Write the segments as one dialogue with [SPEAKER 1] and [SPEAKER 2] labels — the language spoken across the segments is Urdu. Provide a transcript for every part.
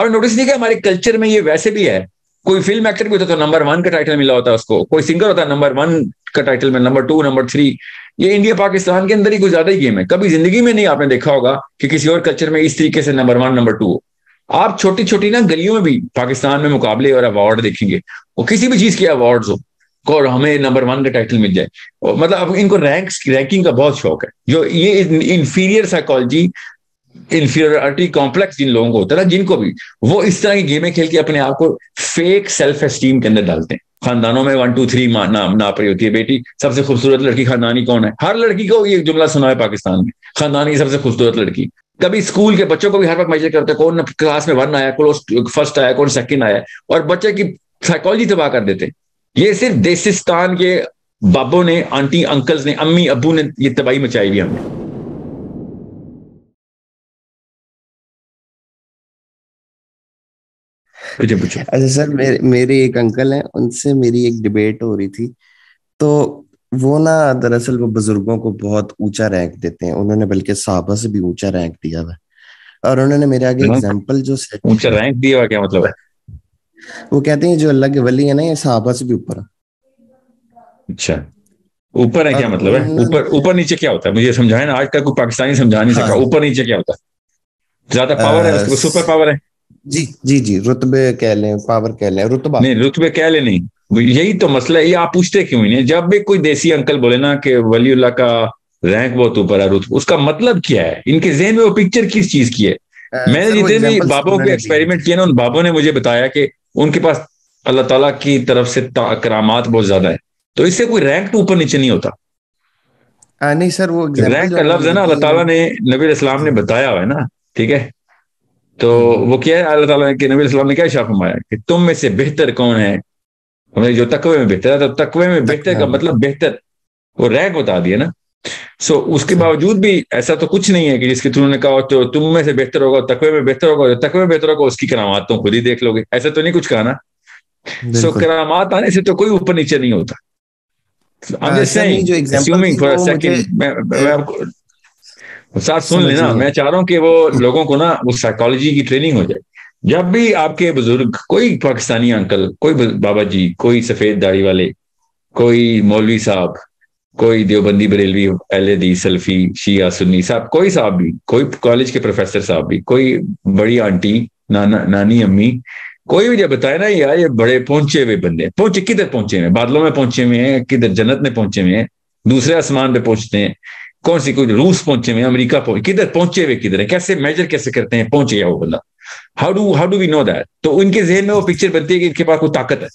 [SPEAKER 1] آپ نے نوٹس نہیں کہ ہمارے کلچر میں یہ ویسے بھی ہے, کوئی فلم ایکٹر بھی ہوتا ہے تو نمبر 1 کا ٹائٹل ملا ہوتا ہے اس کو, کوئی سنگر ہوتا ہے نمبر 1 کا ٹائٹل میں, نمبر 2, نمبر 3. یہ انڈیا پاکستان کے اندر ہی کوئی زیادہ ہی گیم ہے. کبھی زندگی میں نہیں آپ نے دیکھا ہوگا کہ کسی اور کلچر میں اس طریقے سے نمبر 1 نمبر 2 ہو. آپ چھوٹی چھوٹی نا گلیوں میں بھی پاکستان میں مقابلے اور ایوارڈ دیکھیں گے, وہ کسی بھی چیز کے ایوارڈز ہو اور ہمیں نمبر 1 کا ٹائٹل مل جائے. مطلب ان کو رینکنگ کا بہت شوق ہے. جو یہ انفیریئر سائیکالوجی, انفیریورٹی کمپلیکس جن لوگوں کو ہوتا ہے نا, جن کو بھی, وہ اس طرح کی گیمیں کھیل کے اپنے آپ کو فیک سیلف اسٹیم کے اندر ڈالتے ہیں. خاندانوں میں 1 2 3 ناپ رہی ہوتی ہے, بیٹی سب سے خوبصورت لڑکی خاندانی کون ہے, ہر لڑکی کو یہ جملہ سنا ہے پاکستان میں, خاندان کی سب سے خوبصورت لڑکی. کبھی اسکول کے بچوں کو بھی ہر وقت میجر کرتے ہیں کون کلاس میں 1 آیا, کون فرسٹ آیا, کون سیکنڈ آیا, اور بچے کی سائیکالوجی تباہ کر دیتے. یہ صرف دیسستان کے بابوں نے, آنٹی انکلز نے, امی ابو نے یہ تباہی مچائی ہوئی ہم نے.
[SPEAKER 2] اچھا سر, میرے ایک انکل ہیں, ان سے میری ایک ڈبیٹ ہو رہی تھی. تو وہ نا دراصل وہ بزرگوں کو بہت اونچا رینک دیتے ہیں, انہوں نے بلکہ صحابہ سے بھی اونچا رینک دیا ہوا. اور انہوں نے میرے آگے ایگزامپل جو سیٹ
[SPEAKER 1] اونچا رینک دیا ہوا کیا مطلب ہے؟
[SPEAKER 2] وہ کہتے ہیں جو اللہ کے ولی ہیں نا, یہ صحابہ سے بھی اوپر.
[SPEAKER 1] اچھا, اوپر ہے کیا مطلب ہے؟ اوپر نیچے کیا ہوتا ہے مجھے سمجھائیں نا, آج تک کوئی پاکستانی سمجھا نہیں سکا. اوپر نیچے کیا ہوتا ہے؟ زیادہ پاور ہے اس کے, سپر پاور ہے.
[SPEAKER 2] جی رتبے کہہ لیں, پاور کہہ لیں, رتبہ
[SPEAKER 1] نہیں, رتبے کہہ لیں نہیں. یہی تو مسئلہ ہے, یہ آپ پوچھتے کیوں نہیں؟ جب بھی کوئی دیسی انکل بولے نا کہ ولی اللہ کا رینک بہت اوپر ہے, رتبہ, اس کا مطلب کیا ہے؟ ان کے ذہن میں وہ پکچر کس چیز کی ہے؟ میں نے جتنے بھی بابوں کے ایکسپیریمنٹ کیے نا, ان بابوں نے مجھے بتایا کہ ان کے پاس اللہ تعالیٰ کی طرف سے کرامات بہت زیادہ ہے, تو اس سے کوئی رینک تو اوپر نیچے نہیں ہوتا.
[SPEAKER 2] نہیں سر, وہ
[SPEAKER 1] رینک کا لفظ ہے نا, اللہ تعالیٰ نے نبی علیہ السلام نے بتایا ہوا ہے نا, ٹھیک ہے. تو وہ کیا ہے, اللہ تعالیٰ کے نبی علیہ السلام نے کیا ارشاد فرمایا کہ تم میں سے بہتر کون ہے, ہمیں جو تقوی میں بہتر ہے, تو تقوی میں بہتر کا مطلب بہتر, وہ رینک بتا دیا نا. اس کے باوجود بھی ایسا تو کچھ نہیں ہے کہ جس کے تم نے کہا تو تم میں سے بہتر ہوگا, تقوی میں بہتر ہوگا, جو تقوی میں بہتر ہوگا اس کی کرامات تم خود ہی دیکھ لو گے. ایسا تو نہیں کچھ کہا نا. کرامات آنے سے تو کوئی اوپر نیچے نہیں ہوتا. I'm just saying, assuming for a second, میں ساتھ سن لینا, میں چاہ رہا ہوں کہ وہ لوگوں کو نا وہ سائیکالوجی کی ٹریننگ ہو جائے. جب بھی آپ کے بزرگ, کوئی پاکستانی انکل, کوئی بابا جی, کوئی سفید داڑھی والے, کوئی مولوی صاحب, کوئی دیوبندی بریلوی اہل حدیث سلفی شیعہ سنی صاحب, کوئی صاحب بھی, کوئی کالج کے پروفیسر صاحب بھی, کوئی بڑی آنٹی, نانی امی, کوئی بھی جب بتائے نا یار یہ بڑے پہنچے ہوئے بندے, پہنچے کدھر پہنچے ہوئے, بادلوں میں پہنچے ہوئے ہیں, کدھر جنت میں پہنچے ہوئے ہیں, دوسرے آسمان پہ پہنچتے ہیں, کون سی کوئی روس پہنچے ہوئے ہیں, امریکہ کدھر پہنچے ہوئے, کدھر ہے, کیسے میجر کیسے کرتے ہیں پہنچ گیا وہ بندہ, how do we know that. تو ان کے ذہن میں وہ پکچر بنتی ہے کہ ان کے پاس کوئی طاقت ہے,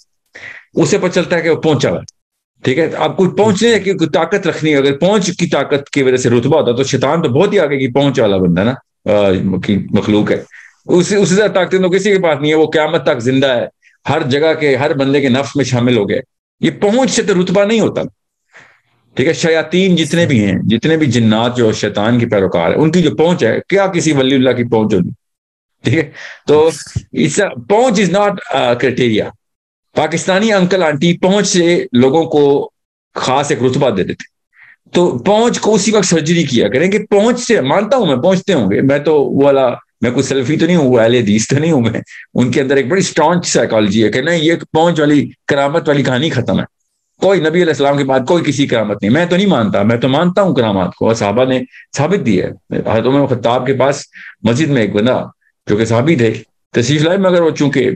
[SPEAKER 1] اس سے پتہ چلتا ہے کہ وہ پہنچا ہوا ہے. ٹھیک ہے, آپ کوئی پہنچنے ہے کہ کوئی طاقت رکھنی ہے, اگر پہنچ کی طاقت کی وجہ سے رتبہ ہوتا تو شیطان تو بہت ہی آگے کی پہنچ والا بندہ نا, مخلوق ہے, اس سے زیادہ طاقت تو کسی کے پاس نہیں ہے, وہ قیامت تک زندہ ہے, ہر جگہ کے ہر بندے کے نفس میں شامل ہو گئے. یہ پہنچ سے تو رتبہ نہیں ہوتا. ٹھیک ہے, شیاطین جتنے بھی ہیں, جتنے بھی جنات جو شیطان کی پیروکار ہیں, ان کی جو پہنچ ہے کیا کسی ولی اللہ کی پہنچ ہوگی؟ ٹھیک ہے, تو پہنچ is not criteria. Pakistani uncle aunty پہنچ سے لوگوں کو خاص ایک رتبہ دے دیتے, تو پہنچ کو اسی وقت سرجری کیا کریں کہ پہنچ سے, مانتا ہوں میں پہنچتے ہوں گے, میں تو وہ والا, میں کوئی سیلفی تو نہیں ہوں, وہ اہل حدیث تو نہیں ہوں میں, ان کے اندر ایک بڑی اسٹرانگ سائیکالوجی ہے کہ نہیں یہ پہنچ والی کرامت والی کہانی ختم ہے, کوئی نبی علیہ السلام کے بعد کوئی کسی کرامت نہیں. میں تو نہیں مانتا, میں تو مانتا ہوں کرامات کو, اور صحابہ نے ثابت دی ہے. حضرت عمر بن خطاب کے پاس مسجد میں ایک بندہ جو کہ صحابی تھے تشریف لائے, مگر وہ چونکہ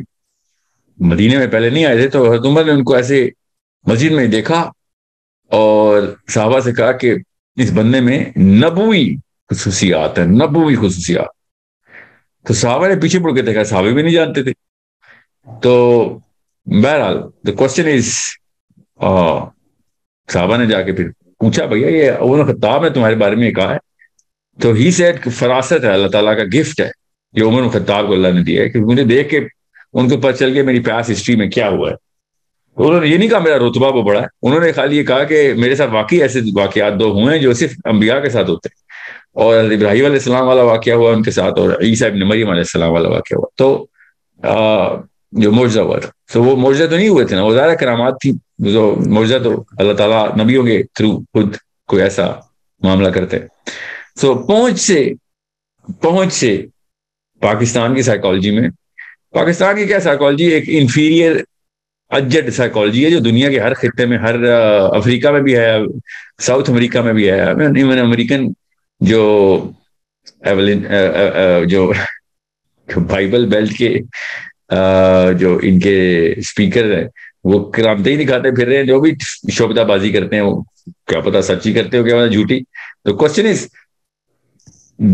[SPEAKER 1] مدینے میں پہلے نہیں آئے تھے, تو حضرت عمر نے ان کو ایسے مسجد میں دیکھا اور صحابہ سے کہا کہ اس بندے میں نبوی خصوصیات ہیں, نبوی خصوصیات. تو صحابہ نے پیچھے مڑ کے دیکھا, صحابہ بھی نہیں جانتے تھے. تو بہرحال the question is, صحابہ نے جا کے پھر پوچھا بھیا یہ عمر بن خطاب نے تمہارے بارے میں کہا ہے, تو ہی سیڈ فراست ہے, اللہ تعالیٰ کا گفٹ ہے جو عمر بن خطاب کو اللہ نے دیا ہے, کہ مجھے دیکھ کے ان کو پتہ چل گیا میری پاس ہسٹری میں کیا ہوا ہے. انہوں نے یہ نہیں کہا میرا رتبہ وہ بڑا ہے, انہوں نے خالی یہ کہا کہ میرے ساتھ واقعی ایسے واقعات 2 ہوئے ہیں جو صرف انبیاء کے ساتھ ہوتے ہیں, اور ابراہیم علیہ السلام والا واقعہ ہوا ان کے ساتھ, اور عیسیٰ ابن مریم علیہ السلام والا واقعہ ہوا. تو جو معجزہ ہوا تھا, تو وہ معجزہ تو نہیں ہوئے تھے نا, وہ ظاہر کرامات تھی. جو معجزہ تو اللہ تعالیٰ نبیوں کے تھرو خود کوئی ایسا معاملہ کرتے. سو پہنچ سے پاکستان کی سائیکالوجی میں پاکستان کی کیا سائیکالوجی ایک انفیریئر اجڈ سائیکالوجی ہے جو دنیا کے ہر خطے میں، ہر افریقہ میں بھی ہے، ساؤتھ امریکہ میں بھی ہے، ایون امریکن جو جو بائبل بیلٹ کے جو ان کے اسپیکر ہیں وہ کرامتے ہی دکھاتے پھر رہے ہیں، جو بھی شعبدہ بازی کرتے ہیں وہ کیا پتا سچی کرتے ہو کیا پتا جھوٹی. تو question is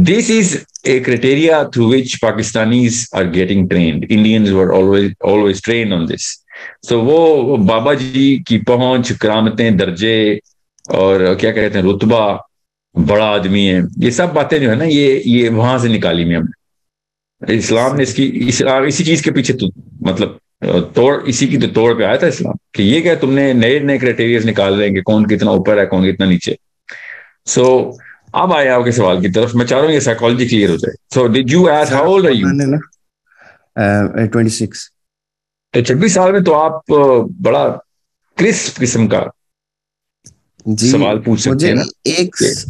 [SPEAKER 1] this is a criteria through which Pakistanis are getting trained. Indians were always trained on this. So وہ بابا جی کی پہنچ، کرامتیں، درجے اور کیا کہتے ہیں رتبہ، بڑا آدمی ہے، یہ سب باتیں جو ہے نا یہ وہاں سے نکالی میں ہم نے. اسلام نے اسی چیز کے پیچھے مطلب توڑ، اسی کی تو توڑ پہ آیا تھا اسلام کہ یہ کیا تم نے نئے نئے کرائٹیریاز نکال رہے ہیں کہ کون کتنا اوپر ہے کون کتنا نیچے. سو اب آئے آپ کے سوال کی طرف، میں چاہ رہا ہوں یہ سائیکالوجی کلیئر ہو جائے. So did you ask how old are you?
[SPEAKER 2] 26.
[SPEAKER 1] 26 سال میں تو آپ بڑا کرسپ قسم کا سوال پوچھ سکتے ہیں نا.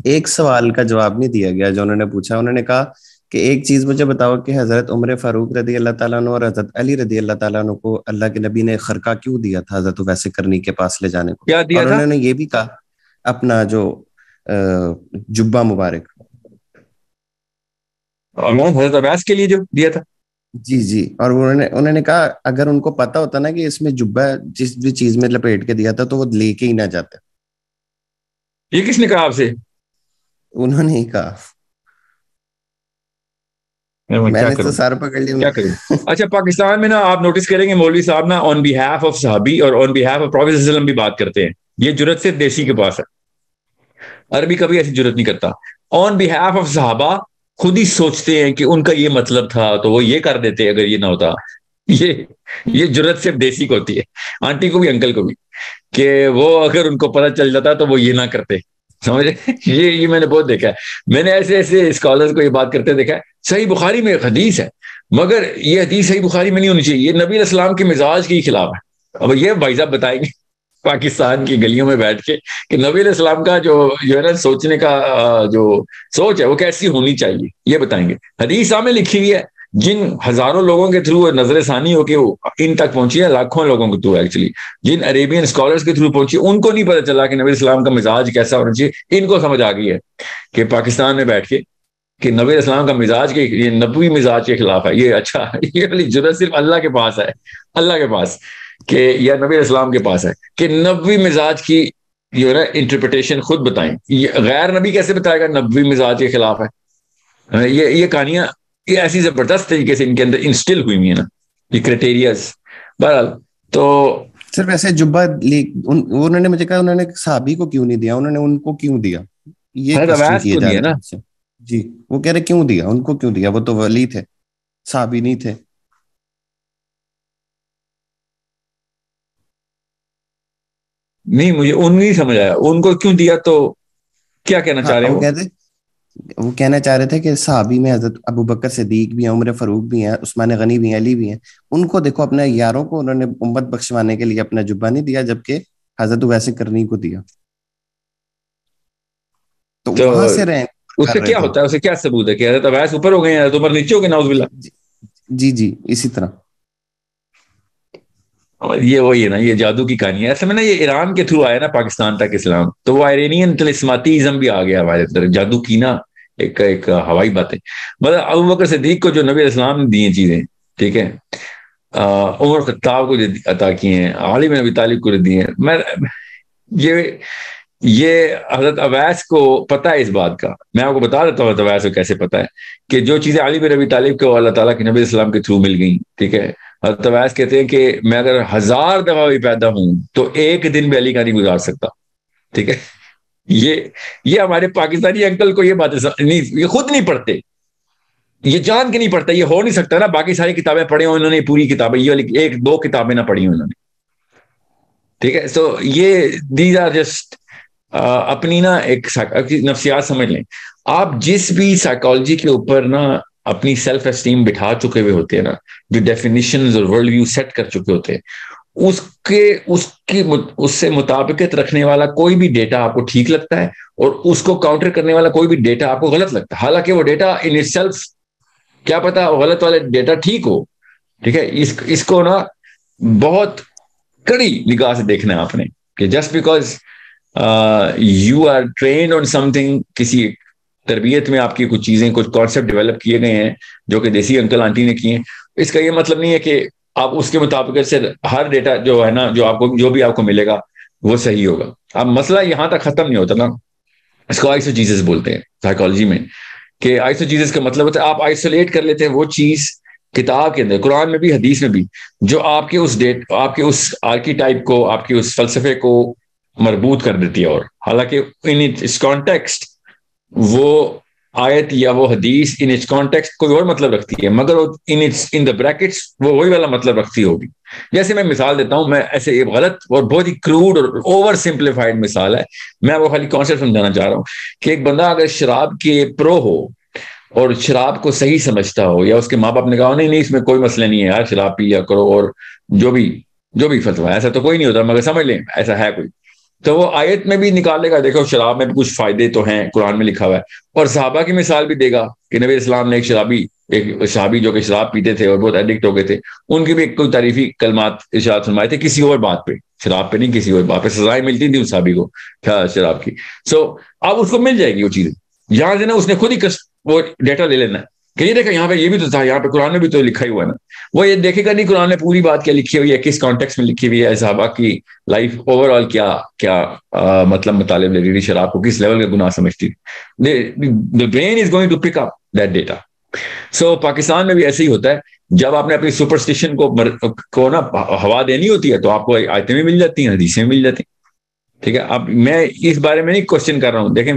[SPEAKER 2] ایک سوال کا جواب نہیں دیا گیا جو انہوں نے پوچھا. انہوں نے کہا کہ ایک چیز مجھے بتاؤ کہ حضرت عمر فاروق رضی اللہ تعالیٰ عنہ اور حضرت علی رضی اللہ تعالیٰ عنہ کو اللہ کے نبی نے خرقہ کیوں دیا تھا حضرت ویسے کرنی کے پاس لے جانے کو؟
[SPEAKER 1] کیا دیا
[SPEAKER 2] اور
[SPEAKER 1] تھا؟
[SPEAKER 2] انہوں نے یہ بھی کہا اپنا جو جبہ مبارک
[SPEAKER 1] حضرت عباس کے لیے جو دیا تھا.
[SPEAKER 2] جی اور انہوں نے کہا اگر ان کو پتا ہوتا نا کہ اس میں جبہ جس بھی چیز میں لپیٹ کے دیا تھا تو وہ لے کے ہی نہ جاتے.
[SPEAKER 1] یہ کس نے کہا آپ سے؟
[SPEAKER 2] انہوں نے ہی کہا. میں نے تو سار پکڑ لیا.
[SPEAKER 1] کیا کروں؟ اچھا پاکستان میں نا آپ نوٹس کریں گے مولوی صاحب نا آن بیہاف آف صحابی اور آن بیہاف آف پروفیٹ صلی اللہ علیہ وسلم بھی بات کرتے ہیں. یہ جرت صرف دیسی کے پاس ہے، عربی کبھی ایسی جرت نہیں کرتا. آن بیہاف آف صحابہ خود ہی سوچتے ہیں کہ ان کا یہ مطلب تھا تو وہ یہ کر دیتے اگر یہ نہ ہوتا. یہ جرت صرف دیسی کو ہوتی ہے، آنٹی کو بھی انکل کو بھی، کہ وہ اگر ان کو پتہ چل جاتا تو وہ یہ نہ کرتے. سمجھے؟ یہ میں نے بہت دیکھا ہے. میں نے ایسے اسکالرز کو یہ بات کرتے دیکھا ہے. صحیح بخاری میں ایک حدیث ہے مگر یہ حدیث صحیح بخاری میں نہیں ہونی چاہیے، یہ نبی علیہ السلام کے مزاج کے خلاف ہے. اب یہ بھائی صاحب بتائیں گے پاکستان کی گلیوں میں بیٹھ کے کہ نبی علیہ السلام کا جو ہے نا سوچنے کا جو سوچ ہے وہ کیسی ہونی چاہیے، یہ بتائیں گے. حدیث میں لکھی ہوئی ہے، جن ہزاروں لوگوں کے تھرو نظر ثانی ہو کے وہ ان تک پہنچی ہے، لاکھوں لوگوں کے تھرو ایکچولی جن عربین اسکالرز کے تھرو پہنچی، ان کو نہیں پتا چلا کہ نبی السلام کا مزاج کیسا ہونا چاہیے. ان کو سمجھ آ گئی ہے کہ پاکستان میں بیٹھ کے کہ نبی السلام کا مزاج کے یہ نبوی مزاج کے خلاف ہے. یہ اچھا یہ والی جرت صرف اللہ کے پاس ہے، اللہ کے پاس کہ یا نبی السلام کے پاس ہے کہ نبوی مزاج کی جو ہے نا انٹرپریٹیشن خود بتائیں. یہ غیر نبی کیسے بتائے گا نبوی مزاج کے خلاف ہے؟ یہ کہانیاں یہ ایسی زبردست طریقے سے ان کے اندر انسٹل ہوئی ہوئی ہیں نا یہ کرائٹیریاز. بہرحال تو
[SPEAKER 2] صرف ایسے جبہ انہوں نے مجھے کہا انہوں نے صحابی کو کیوں نہیں دیا، انہوں نے ان کو کیوں دیا، یہ کوسچن کیا جا رہا ہے. جی وہ کہہ رہے کیوں دیا، ان کو کیوں دیا، وہ تو ولی تھے صحابی نہیں تھے.
[SPEAKER 1] نہیں مجھے ان نہیں سمجھ آیا ان کو کیوں دیا، تو کیا کہنا چاہ رہے ہیں؟
[SPEAKER 2] وہ کہنا چاہ رہے تھے کہ صحابی میں حضرت ابو بکر صدیق بھی ہیں، عمر فاروق بھی ہیں، عثمان غنی بھی ہیں، علی بھی ہیں. ان کو دیکھو اپنے یاروں کو انہوں نے امت بخشوانے کے لیے اپنا جبہ نہیں دیا جبکہ حضرت ویسے کرنی کو دیا. تو وہاں سے رہے
[SPEAKER 1] اس سے کیا ہوتا ہے، اسے کیا ثبوت ہے کہ حضرت عباس اوپر ہو گئے ہیں حضرت عمر نیچے ہو گئے نعوذ باللہ؟
[SPEAKER 2] جی اسی طرح.
[SPEAKER 1] یہ وہی ہے نا یہ جادو کی کہانی ہے. ایسے میں نا یہ ایران کے تھرو آیا نا پاکستان تک اسلام، تو وہ آئرینین طلسماتیزم بھی آ گیا ہمارے اندر، جادو کی نا ایک ہوائی باتیں. مطلب ابو بکر صدیق کو جو نبی اسلام نے دی ہیں چیزیں، ٹھیک ہے، عمر خطاب کو جو عطا کی ہیں، علی بن ابی طالب کو دی ہیں. میں یہ حضرت عباس کو پتہ ہے اس بات کا. میں آپ کو بتا دیتا ہوں حضرت عباس کو کیسے پتہ ہے کہ جو چیزیں علی بن ابی طالب کو اللہ تعالیٰ کے نبی اسلام کے تھرو مل گئیں، ٹھیک ہے. حضرت عباس کہتے ہیں کہ میں اگر 1000 دفعہ بھی پیدا ہوں تو ایک دن بھی علی کا نہیں گزار سکتا، ٹھیک ہے. یہ ہمارے پاکستانی انکل کو یہ باتیں نہیں، یہ خود نہیں پڑھتے، یہ جان کے نہیں پڑھتا، یہ ہو نہیں سکتا نا. باقی ساری کتابیں پڑھی ہوں انہوں نے، پوری کتابیں، یہ والی 1-2 کتابیں نہ پڑھی ہوں انہوں نے، ٹھیک ہے. سو یہ دیز آر جسٹ اپنی نا ایک نفسیات سمجھ لیں. آپ جس بھی سائیکالوجی کے اوپر نا اپنی سیلف اسٹیم بٹھا چکے ہوئے ہوتے ہیں نا، جو ڈیفینیشنز اور ورلڈ ویو سیٹ کر چکے ہوتے ہیں، اس سے مطابقت رکھنے والا کوئی بھی ڈیٹا آپ کو ٹھیک لگتا ہے اور اس کو کاؤنٹر کرنے والا کوئی بھی ڈیٹا آپ کو غلط لگتا ہے. حالانکہ وہ ڈیٹا ان اٹ سیلف کیا پتا غلط والا ڈیٹا ٹھیک ہو، ٹھیک ہے, اس کو نا بہت کڑی نگاہ سے دیکھنا ہے آپ نے, کہ just because you are trained on something, کسی تربیت میں آپ کی کچھ چیزیں, کچھ کانسیپٹ ڈیولپ کیے گئے ہیں جو کہ دیسی انکل آنٹی نے کیے ہیں, اس کا یہ مطلب نہیں ہے کہ آپ اس کے مطابق سے ہر ڈیٹا جو ہے نا, جو آپ کو جو بھی آپ کو ملے گا وہ صحیح ہوگا. اب مسئلہ یہاں تک ختم نہیں ہوتا نا, اس کو آئسوجیسس بولتے ہیں سائیکالوجی میں, کہ آئسوجیسس کا مطلب ہوتا ہے آپ آئسولیٹ کر لیتے ہیں وہ چیز کتاب کے اندر, قرآن میں بھی حدیث میں بھی, جو آپ کے اس آپ کے اس آرکیٹائپ کو, آپ کے اس فلسفے کو مربوط کر دیتی ہے. اور حالانکہ ان اٹس کانٹیکسٹ وہ آیت یا وہ حدیث ان اٹس کانٹیکسٹ کوئی اور مطلب رکھتی ہے, مگر ان دا بریکٹس وہ وہی والا مطلب رکھتی ہوگی. جیسے میں مثال دیتا ہوں, میں ایسے یہ غلط اور بہت ہی کروڈ اور اوور سمپلیفائڈ مثال ہے, میں وہ خالی کانسیپٹ سمجھانا چاہ رہا ہوں کہ ایک بندہ اگر شراب کے پرو ہو اور شراب کو صحیح سمجھتا ہو, یا اس کے ماں باپ نے کہا نہیں اس میں کوئی مسئلہ نہیں ہے یار, شراب پی لیا کرو, اور جو بھی فتویٰ, ایسا تو کوئی نہیں ہوتا مگر سمجھ لیں ایسا ہے کوئی, تو وہ آیت میں بھی نکالے گا, دیکھو شراب میں بھی کچھ فائدے تو ہیں, قرآن میں لکھا ہوا ہے, اور صحابہ کی مثال بھی دے گا کہ نبی اسلام نے ایک صحابی جو کہ شراب پیتے تھے اور بہت ایڈکٹ ہو گئے تھے, ان کی بھی کوئی تعریفی کلمات ارشاد فرمائے تھے کسی اور بات پہ, شراب پہ نہیں, کسی اور بات پہ سزائیں ملتی تھی اس صحابی کو شراب کی. سو اب اس کو مل جائے گی وہ چیزیں, یہاں سے نا اس نے خود ہی وہ ڈیٹا لے لینا ہے کہ یہ دیکھا یہاں پہ یہ بھی تو تھا, یہاں پہ قرآن میں بھی تو لکھا ہی ہوا ہے نا, وہ یہ دیکھے گا نہیں قرآن میں پوری بات کیا لکھی ہوئی ہے, کس کانٹیکس میں لکھی ہوئی ہے, صحابہ کی لائف اوور آل کیا مطلب مطالب لے رہی تھی, شراب کو کس لیول کا گناہ سمجھتی تھی. the brain is going to pick up that data. سو پاکستان میں بھی ایسے ہی ہوتا ہے, جب آپ نے اپنی سپرسٹیشن کو نا ہوا دینی ہوتی ہے تو آپ کو آیتیں بھی مل جاتی ہیں, حدیثیں بھی مل جاتی ہیں. ٹھیک ہے, اب میں اس بارے میں نہیں کوشچن کر رہا ہوں, دیکھیں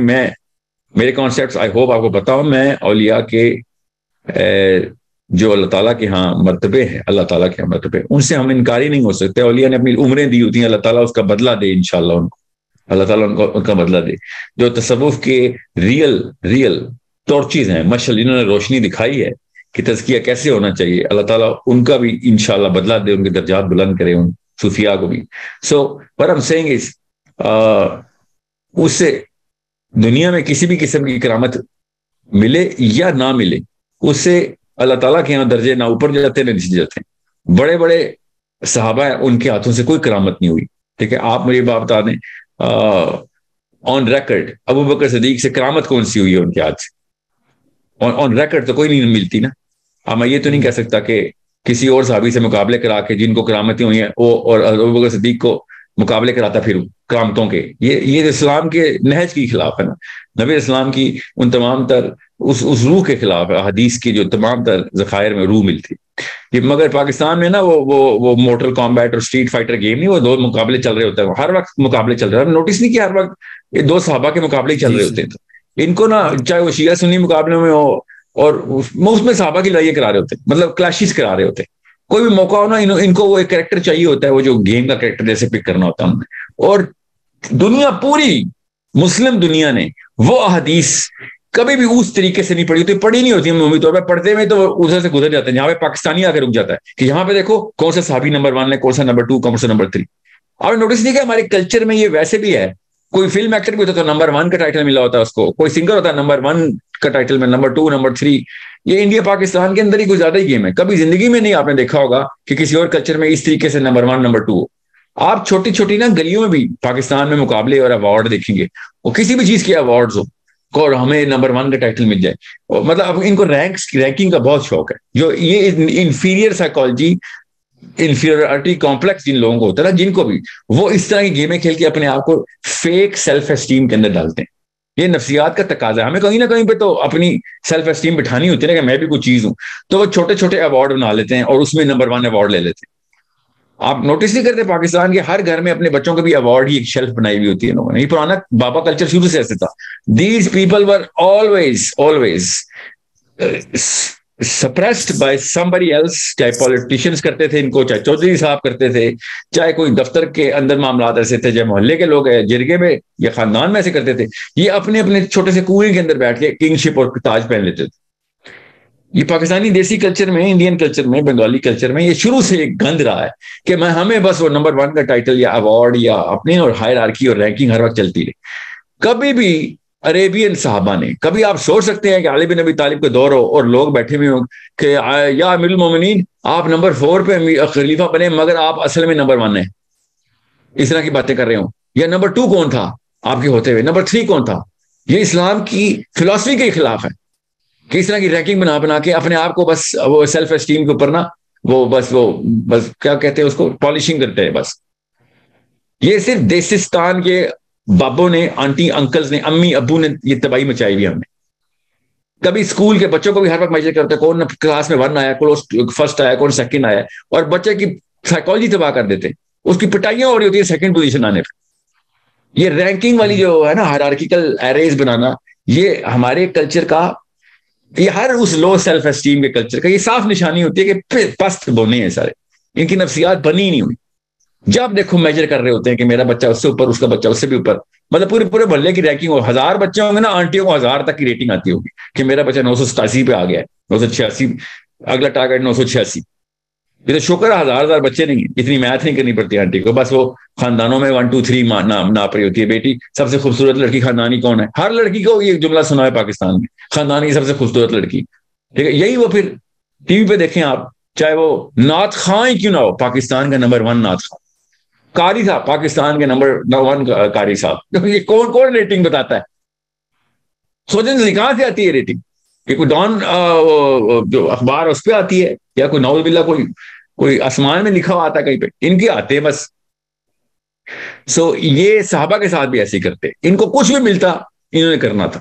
[SPEAKER 1] میرے کانسیپٹس آئی ہوپ آپ کو بتاؤں, میں اولیاء کے جو اللہ تعالیٰ کے ہاں مرتبے ہیں, اللہ تعالیٰ کے ہاں مرتبے, ان سے ہم انکاری نہیں ہو سکتے. اولیاء نے اپنی عمریں دی ہوتی ہیں, اللہ تعالیٰ اس کا بدلہ دے انشاءاللہ ان کو, اللہ تعالیٰ ان کا بدلہ دے. جو تصوف کے ریئل ٹارچز ہیں, مشعل جنہوں نے روشنی دکھائی ہے کہ تزکیہ کیسے ہونا چاہیے, اللہ تعالیٰ ان کا بھی انشاءاللہ بدلہ دے, ان کے درجات بلند کرے, ان صوفیاء کو بھی. سو what I'm saying is اس سے دنیا میں کسی بھی قسم کی کرامت ملے یا نہ ملے, اس سے اللہ تعالیٰ کے یہاں درجے نہ اوپر جاتے نہ نیچے جاتے ہیں. بڑے بڑے صحابہ ہیں, ان کے ہاتھوں سے کوئی کرامت نہیں ہوئی. ٹھیک ہے, آپ مجھے بات بتا دیں آن ریکارڈ ابو بکر صدیق سے کرامت کون سی ہوئی ہے ان کے ہاتھ سے, آن ریکارڈ تو کوئی نہیں ملتی نا. اب میں یہ تو نہیں کہہ سکتا کہ کسی اور صحابی سے مقابلے کرا کے جن کو کرامتیں ہوئی ہیں وہ اور ابو بکر صدیق کو مقابلے کراتا پھر کرامتوں کے, یہ اسلام کے نہج کی خلاف ہے نا, نبی اسلام کی ان تمام تر اس روح کے خلاف ہے, حدیث کی جو تمام تر ذخائر میں روح ملتی. یہ مگر پاکستان میں نا وہ مورٹل کامبیٹ اور اسٹریٹ فائٹر گیم نہیں, وہ دو مقابلے چل رہے ہوتے ہیں, ہر وقت مقابلے چل رہے ہیں. نوٹس نہیں کیا ہر وقت یہ دو صحابہ کے مقابلے چل رہے ہوتے ہیں, تو ان کو نا چاہے وہ شیعہ سنی مقابلوں میں ہو اور اس میں صحابہ کی لڑائیاں کرا رہے ہوتے ہیں, مطلب کلیشز کرا رہے ہوتے ہیں. کوئی بھی موقع ہو نا ان کو وہ ایک کریکٹر چاہیے ہوتا ہے, وہ جو گیم کا کریکٹر جیسے پک کرنا ہوتا ہے. اور دنیا پوری مسلم دنیا نے وہ احادیث کبھی بھی اس طریقے سے نہیں پڑھی ہوتی, پڑھی نہیں ہوتی عمومی طور پہ, پڑھتے ہوئے تو ادھر سے گزر جاتے ہیں. یہاں پہ پاکستانی آ کے رک جاتا ہے کہ یہاں پہ دیکھو کون سا صحابی نمبر 1 ہے, کون سا نمبر 2, کون سا نمبر 3. آپ نے نوٹس نہیں کہ ہمارے کلچر میں یہ ویسے بھی ہے, کوئی فلم ایکٹر بھی ہوتا ہے تو نمبر 1 کا ٹائٹل ملا ہوتا ہے اس کو, کوئی سنگر ہوتا ہے نمبر 1 کا ٹائٹل میں, نمبر 2, نمبر 3. یہ انڈیا پاکستان کے اندر ہی کوئی زیادہ ہی گیم ہے. کبھی زندگی میں نہیں آپ نے دیکھا ہوگا کہ کسی اور کلچر میں اس طریقے سے نمبر 1 نمبر 2 ہو. آپ چھوٹی چھوٹی نا گلیوں میں بھی پاکستان میں مقابلے اور ایوارڈ دیکھیں گے, وہ کسی بھی چیز کے ایوارڈز ہو اور ہمیں نمبر 1 کا ٹائٹل مل جائے. مطلب اب ان کو رینکنگ کا بہت شوق ہے. جو یہ انفیریئر سائیکالوجی, انفیریورٹی کمپلیکس جن لوگوں کو ہوتا ہے نا, جن کو بھی وہ اس طرح کی گیمیں کھیل کے اپنے آپ کو فیک سیلف اسٹیم کے اندر ڈالتے ہیں. یہ نفسیات کا تقاضا ہے, ہمیں کہیں نہ کہیں پہ تو اپنی سیلف اسٹیم بٹھانی ہوتی ہے نا کہ میں بھی کوئی چیز ہوں, تو وہ چھوٹے چھوٹے ایوارڈ بنا لیتے ہیں اور اس میں نمبر 1 ایوارڈ لے لیتے ہیں. آپ نوٹس نہیں کرتے پاکستان کے ہر گھر میں اپنے بچوں کے بھی ایوارڈ ہی ایک شیلف بنائی ہوئی ہوتی ہے لوگوں نے. یہ پرانا بابا کلچر شروع سے ایسے تھا. These people were always suppressed by somebody else, چاہے پولیٹیشینز کرتے تھے ان کو, چاہے چودھری صاحب کرتے تھے, چاہے کوئی دفتر کے اندر معاملات ایسے تھے, چاہے محلے کے لوگ جرگے میں یا خاندان میں ایسے کرتے تھے. یہ اپنے اپنے چھوٹے سے کنویں کے اندر بیٹھ کے کنگ شپ اور تاج پہن لیتے تھے. یہ پاکستانی دیسی کلچر میں, انڈین کلچر میں, بنگالی کلچر میں یہ شروع سے ایک گند رہا ہے کہ ہمیں بس وہ نمبر 1 کا ٹائٹل یا ایوارڈ یا اپنی اور ہائرارکی اور رینکنگ ہر وقت چلتی رہی. کبھی بھی عربین صحابہ نے. کبھی آپ سوچ سکتے ہیں کہ علی بن ابی طالب کا دور ہو اور لوگ بیٹھے ہوئے ہوں کہ یا امیر المومنین آپ نمبر 4 پہ خلیفہ بنے مگر آپ اصل میں نمبر 1 ہیں, اس طرح کی باتیں کر رہے ہوں. یا نمبر 2 کون تھا آپ کے ہوتے ہوئے, نمبر 3 کون تھا. یہ اسلام کی فلسفی کے خلاف ہے کہ اس طرح کی رینکنگ بنا کے اپنے آپ کو بس وہ سیلف اسٹیم کے اوپر نا وہ بس کیا کہتے ہیں اس کو, پالشنگ کرتے ہیں بس. یہ صرف دیسستان کے بابوں نے, آنٹی انکلز نے, امی ابو نے یہ تباہی مچائی ہوئی ہم نے. کبھی اسکول کے بچوں کو بھی ہر وقت میجر کرتے ہیں کون کلاس میں 1 آیا, کون فرسٹ آیا, کون سیکنڈ آیا, اور بچے کی سائیکالوجی تباہ کر دیتے, اس کی پٹائیاں ہو رہی ہوتی ہیں سیکنڈ پوزیشن آنے پہ. یہ رینکنگ والی جو ہے نا ہائرارکیکل ایریز بنانا, یہ ہمارے کلچر کا, یہ ہر اس لو سیلف اسٹیم کے کلچر کا یہ صاف نشانی ہوتی ہے کہ پست بونے ہیں سارے, ان کی نفسیات بنی ہی نہیں ہوئی. جب دیکھو میجر کر رہے ہوتے ہیں کہ میرا بچہ اس سے اوپر, اس کا بچہ اس سے بھی اوپر, مطلب پورے محلے کی رینکنگ ہو, 1000 بچے ہوں گے نا, آنٹیوں کو 1000 تک کی ریٹنگ آتی ہوگی کہ میرا بچہ 987 پہ آ گیا ہے, 986, اگلا ٹارگیٹ 986. یہ تو شکر ہے 1000 بچے نہیں, اتنی میتھ نہیں کرنی پڑتی آنٹی کو, بس وہ خاندانوں میں 1 2 3 ناپ رہی ہوتی ہے. بیٹی سب سے خوبصورت لڑکی خاندانی کون ہے, ہر لڑکی کو یہ جملہ سنا ہے پاکستان میں, خاندان کی سب سے خوبصورت لڑکی, ٹھیک ہے. یہی وہ پھر ٹی وی پہ دیکھیں آپ, چاہے وہ نعت خواں ہی کیوں نہ ہو, پاکستان کا نمبر 1 نعت خواں قاری صاحب, پاکستان کے نمبر 1 قاری صاحب, یہ کون ریٹنگ بتاتا ہے؟ سوچیں کہاں سے آتی ہے ریٹنگ, کہ کوئی ڈان جو اخبار اس پہ آتی ہے, یا کوئی ناول باللہ کوئی آسمان میں لکھا ہوا آتا ہے کہیں پہ, ان کی آتے ہیں بس. سو یہ صحابہ کے ساتھ بھی ایسے ہی کرتے, ان کو کچھ بھی ملتا انہوں نے کرنا تھا.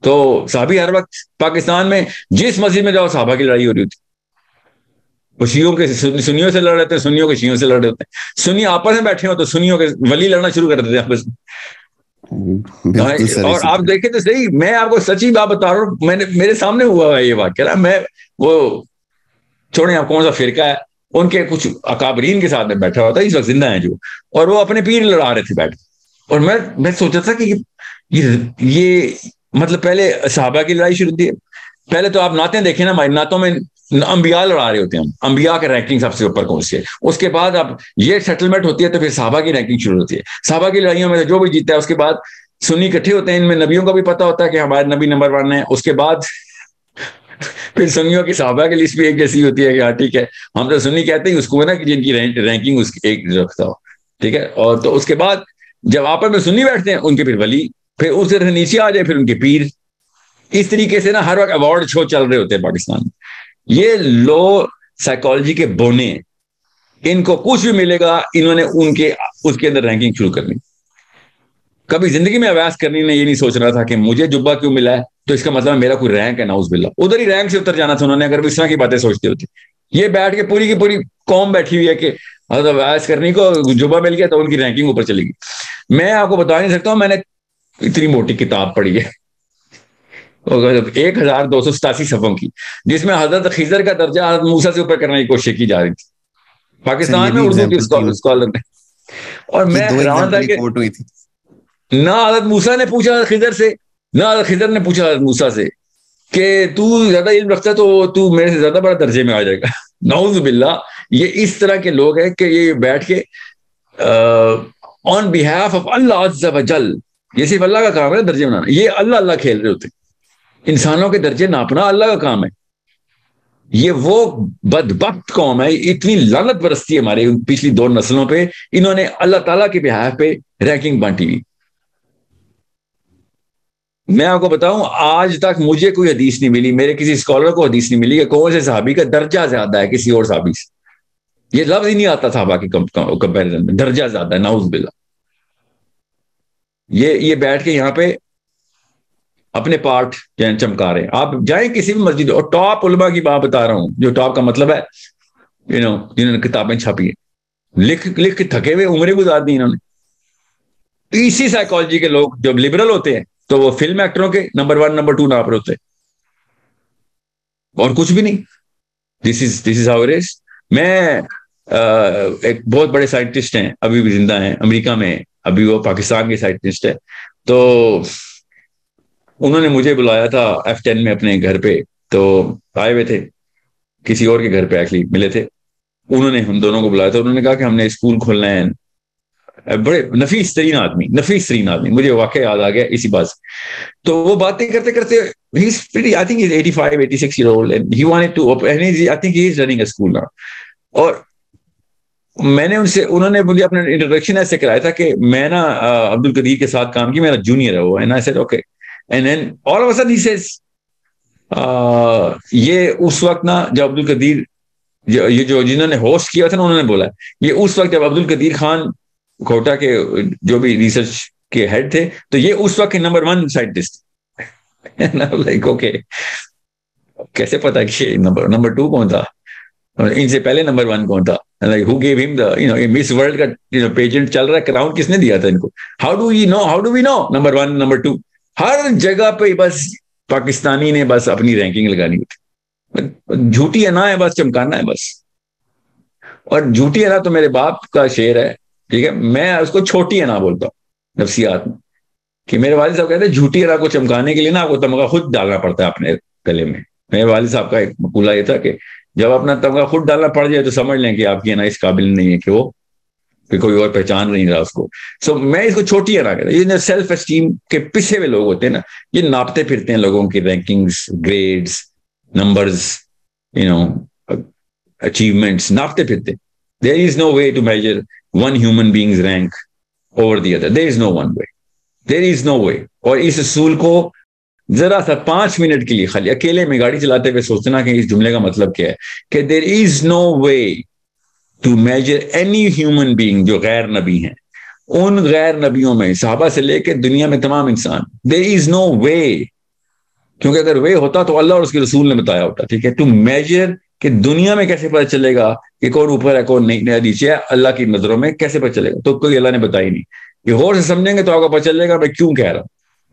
[SPEAKER 1] تو صحابی ہر وقت پاکستان میں جس مسجد میں جاؤ صحابہ کی لڑائی ہو رہی ہوتی, وہ شیعوں کے سنیوں سے لڑ رہے تھے, سنیوں کے شیعوں سے لڑ رہے ہوتے ہیں, سنی آپس میں بیٹھے ہو تو سنیوں کے ولی لڑنا شروع کر دیتے ہیں آپس میں. اور آپ دیکھیں تو صحیح, میں آپ کو سچی بات بتا رہا ہوں, میرے سامنے ہوا ہے یہ واقعہ نا. میں وہ چھوڑیں آپ کون سا فرقہ ہے, ان کے کچھ اکابرین کے ساتھ میں بیٹھا ہوا تھا, اس وقت زندہ ہیں جو, اور وہ اپنے پیر لڑا رہے تھے بیٹھ, اور میں سوچا تھا کہ یہ مطلب پہلے صحابہ کی لڑائی شروع ہوتی ہے. پہلے تو آپ نعتیں دیکھیں نا, ہماری نعتوں میں انبیاء لڑا رہے ہوتے ہیں, انبیاء کے رینکنگ سب سے اوپر کون سی ہے. اس کے بعد اب یہ سیٹلمنٹ ہوتی ہے تو پھر صحابہ کی رینکنگ شروع ہوتی ہے. صحابہ کی لڑائیوں میں جو بھی جیتا ہے اس کے بعد سنی اکٹھے ہوتے ہیں, ان میں نبیوں کا بھی پتہ ہوتا ہے کہ ہمارے نبی نمبر 1 ہے. اس کے بعد پھر سنیوں کی صحابہ کی لسٹ بھی ایک جیسی ہوتی ہے کہ ہاں ٹھیک ہے, ہم تو سنی کہتے ہیں اس کو نا کہ جن کی رینکنگ اس ایک رکھتا ہو, ٹھیک ہے. اور تو اس کے بعد جب آپس میں سنی بیٹھتے ہیں, ان کے پھر ولی, پھر اس سے نیچے آ جائے پھر ان کے پیر. اس طریقے سے نا ہر وقت ایوارڈ شو چل رہے ہوتے ہیں پاکستان میں. یہ لو سائیکالوجی کے بونے ہیں, ان کو کچھ بھی ملے گا انہوں نے اس کے اندر رینکنگ شروع کرنی. کبھی زندگی میں ابیاس کرنی نے یہ نہیں سوچ رہا تھا کہ مجھے جبہ کیوں ملا ہے تو اس کا مطلب میرا کوئی رینک ہے, نعوذ باللہ, ادھر ہی رینک سے اتر جانا تھا انہوں نے اگر اس طرح کی باتیں سوچتے ہوتے. یہ بیٹھ کے پوری کی پوری قوم بیٹھی ہوئی ہے کہ ابیاس کرنے کو جبہ مل گیا تو ان کی رینکنگ اوپر چلے گی. میں آپ کو بتا نہیں سکتا ہوں, میں نے اتنی موٹی کتاب پڑھی ہے 1287 صفحوں کی, جس میں حضرت خضر کا درجہ حضرت موسیٰ سے اوپر کرنے کی کوشش کی جا رہی تھی پاکستان میں اردو کے اسکالر نے. اور میں حیران تھا کہ نہ حضرت موسیٰ نے پوچھا حضرت خضر سے, نہ حضرت خضر نے پوچھا حضرت موسیٰ سے کہ تو زیادہ علم رکھتا ہے تو میرے سے زیادہ بڑا درجے میں آ جائے گا. نعوذ باللہ. یہ اس طرح کے لوگ ہیں کہ یہ بیٹھ کے آن بیہاف آف اللہ عز و جل, یہ صرف اللہ کا کام ہے درجے بنانا, یہ اللہ کھیل رہے ہوتے ہیں. انسانوں کے درجے ناپنا اللہ کا کام ہے. یہ وہ بدبخت قوم ہے, اتنی لعنت برستی ہے ہمارے پچھلی 2 نسلوں پہ, انہوں نے اللہ تعالیٰ کے بہاف پہ رینکنگ بانٹی ہوئی. میں آپ کو بتاؤں, آج تک مجھے کوئی حدیث نہیں ملی, میرے کسی اسکالر کو حدیث نہیں ملی کہ کون سے صحابی کا درجہ زیادہ ہے کسی اور صحابی سے. یہ لفظ ہی نہیں آتا صحابہ کی کمپیریزن میں, درجہ زیادہ ہے, نعوذ باللہ. یہ بیٹھ کے یہاں پہ اپنے پارٹ چمکا رہے ہیں. آپ جائیں کسی بھی مسجد, اور ٹاپ علماء کی بات بتا رہا ہوں, جو ٹاپ کا مطلب ہے جنہوں نے کتابیں چھاپی ہیں, لکھ کے تھکے ہوئے عمریں گزار دی انہوں نے. اسی سائیکالوجی کے لوگ جو لبرل ہوتے ہیں تو وہ فلم ایکٹروں کے نمبر 1 نمبر 2 ناپ رہے ہوتے ہیں, اور کچھ بھی نہیں. دس از ہاؤ اٹ از. میں ایک بہت بڑے سائنٹسٹ ہیں, ابھی بھی زندہ ہیں امریکہ میں, ابھی وہ پاکستان کے سائنٹسٹ ہے. تو انہوں نے مجھے بلایا تھا F10 میں اپنے گھر پہ, تو آئے ہوئے تھے کسی اور کے گھر پہ, ایکچولی ملے تھے. انہوں نے ہم دونوں کو بلایا تھا, انہوں نے کہا کہ ہم نے اسکول کھولنا ہے بڑے نفیس ترین آدمی, مجھے واقعہ یاد آ گیا اسی بات سے. تو وہ باتیں کرتے کرتے I think he's 85, 86 year old and he wanted to, I think he is running a school now. اور میں نے انہوں نے مجھے اپنا انٹروڈکشن ایسے کرایا تھا کہ میں نا عبد القدیر کے ساتھ کام کی, میرا جونیئر ہے وہ, and I said okay, and then all of a sudden he says یہ اس وقت نا جب عبد القدیر یہ جو جنہوں نے ہوسٹ کیا تھا نا, انہوں نے بولا یہ اس وقت جب عبد القدیر خان کوٹا کے جو بھی ریسرچ کے ہیڈ تھے, تو یہ اس وقت کے نمبر 1 سائنٹسٹ. لائک اوکے, کیسے پتا کہ نمبر 2 کون تھا, ان سے پہلے نمبر 1 کون تھا, like who gave him the miss world کا پیجنٹ چل رہا ہے, کراؤن کس نے دیا تھا ان کو, how do we know number 1 number 2. ہر جگہ پہ بس پاکستانی نے بس اپنی رینکنگ لگانی ہوتی, جھوٹی انا ہے بس, چمکانا ہے بس. اور جھوٹی انا تو میرے باپ کا شعر ہے, ٹھیک ہے, میں اس کو چھوٹی انا بولتا ہوں نفسیات میں, کہ میرے والد صاحب کہتے ہیں جھوٹی انا کو چمکانے کے لیے نا آپ کو تمغہ خود ڈالنا پڑتا ہے اپنے گلے میں. میرے والد صاحب کا ایک مقولہ یہ تھا کہ جب اپنا تمغہ خود ڈالنا پڑ جائے تو سمجھ لیں کہ آپ کی انا اس قابل نہیں ہے کہ وہ کوئی اور پہچان نہیں رہا اس کو. سو میں اس کو چھوٹی انا کہتا ہوں. یہ سیلف اسٹیم کے پسے ہوئے لوگ ہوتے ہیں نا, یہ ناپتے پھرتے ہیں لوگوں کی رینکنگز, گریڈز, نمبرز, اچیومنٹس ناپتے پھرتے. There is no way to measure one human being's rank over the other. There is no one way. There is no way. اور اس اصول کو ذرا سا 5 منٹ کے لیے خالی اکیلے میں گاڑی چلاتے ہوئے سوچنا کہ اس جملے کا مطلب کیا ہے, کہ there is no way to measure any human being جو غیر نبی ہیں, ان غیر نبیوں میں صحابہ سے لے کے دنیا میں تمام انسان, there is no way. کیونکہ اگر وے ہوتا تو اللہ اور اس کے رسول نے بتایا ہوتا, ٹھیک ہے, ٹو میجر کہ دنیا میں کیسے پتہ چلے گا کہ کون اوپر ہے کون نہیں نیچے ہے, اللہ کی نظروں میں کیسے پتہ چلے گا, تو کوئی اللہ نے بتائی نہیں. یہ غور سے سمجھیں گے تو آپ کو پتہ چلے گا میں کیوں کہہ رہا ہوں,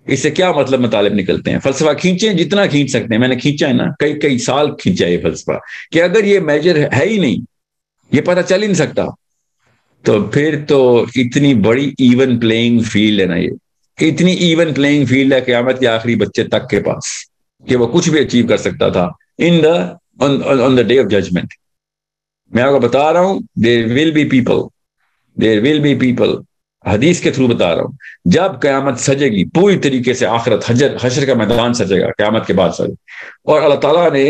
[SPEAKER 1] اس سے کیا مطلب مطالب نکلتے ہیں. فلسفہ کھینچیں جتنا کھینچ سکتے ہیں, میں نے کھینچا ہے نا, کئی سال کھینچا ہے یہ فلسفہ, کہ اگر یہ میجر ہے ہی نہیں, یہ پتہ چل ہی نہیں سکتا, تو پھر تو اتنی بڑی ایون پلینگ فیلڈ ہے نا, یہ اتنی ایون پلینگ فیلڈ ہے قیامت کے آخری بچے تک کے پاس, کہ وہ کچھ بھی اچیو کر سکتا تھا on the day of judgment. میں آپ کو بتا رہا ہوں there will be people حدیث کے تھرو بتا رہا ہوں, جب قیامت سجے گی پوری طریقے سے, آخرت حشر کا میدان سجے گا قیامت کے بعد سجے, اور اللہ تعالیٰ نے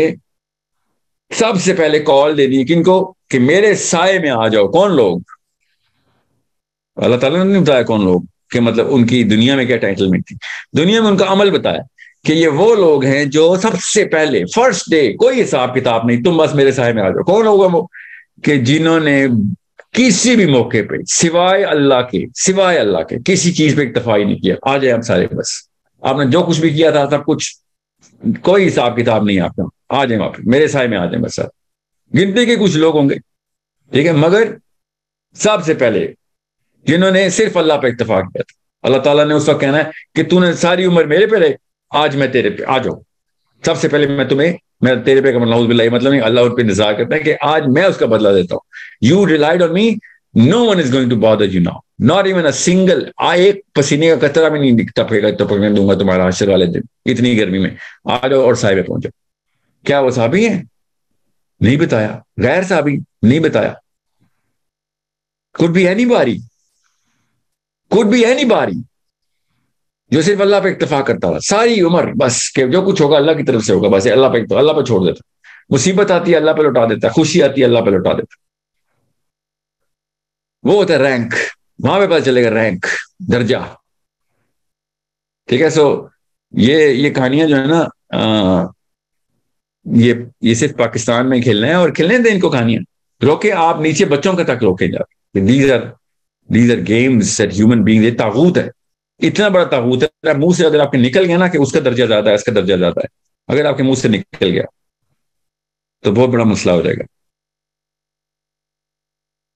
[SPEAKER 1] سب سے پہلے کال دے دی کن کو, کہ میرے سائے میں آ جاؤ. کون لوگ؟ اللہ تعالیٰ نے نہیں بتایا کون لوگ, کہ مطلب ان کی دنیا میں کیا ٹائٹلمنٹ تھی, دنیا میں ان کا عمل بتایا کہ یہ وہ لوگ ہیں جو سب سے پہلے فرسٹ ڈے, کوئی حساب کتاب نہیں, تم بس میرے سائے میں آ جاؤ. کون لوگ ہیں وہ؟ کہ جنہوں نے کسی بھی موقع پہ سوائے اللہ کے کسی چیز پہ اکتفا ہی نہیں کیا. آ جائے ہم سارے, بس آپ نے جو کچھ بھی کیا تھا سب کچھ, کوئی حساب کتاب نہیں آپ کا, آ جائیں آپ میرے سائے میں, آ جائیں بس. سر گنتی کے کچھ لوگ ہوں گے, ٹھیک ہے, مگر سب سے پہلے جنہوں نے صرف اللہ پہ اکتفا کیا تھا, اللہ تعالیٰ نے اس وقت کہنا ہے کہ تو نے ساری عمر میرے پہ رہے, آج میں تیرے پہ آ جاؤں. سب سے پہلے میں تیرے پہ نعوذ باللہ, مطلب نہیں, اللہ ان پہ نظار کرتا ہے کہ آج میں اس کا بدلہ دیتا ہوں. You relied on me, no one is going to bother you now, not even a single, ایک پسینے کا قطرہ بھی نہیں ٹپکنے دوں گا تمہارا حشر والے دن, اتنی گرمی میں. آ جاؤ اور سائے پہ پہنچو. کیا وہ صحابی ہیں؟ نہیں بتایا. غیر صحابی نہیں بتایا. could be anybody جو صرف اللہ پہ اکتفا کرتا رہا ساری عمر, بس کہ جو کچھ ہوگا اللہ کی طرف سے ہوگا, بس اللہ پہ چھوڑ دیتا. مصیبت آتی ہے اللہ پہ لوٹا دیتا, خوشی آتی ہے اللہ پہ لوٹا دیتا. وہ ہوتا ہے رینک, وہاں پہ پتہ چلے گا رینک, درجہ, ٹھیک ہے. سو یہ کہانیاں جو ہے نا, یہ صرف پاکستان میں کھیلنا ہے, اور کھیلنے دیں ان کو کہانیاں, روکے آپ نیچے بچوں کا تک روکے جا کے. These are games that human beings, یہ طاغوت ہے, اتنا بڑا طاغوت ہے. منہ سے اگر آپ کے نکل گیا نا کہ اس کا درجہ زیادہ ہے, اس کا درجہ زیادہ ہے, اگر آپ کے منہ سے نکل گیا تو بہت بڑا مسئلہ ہو جائے گا.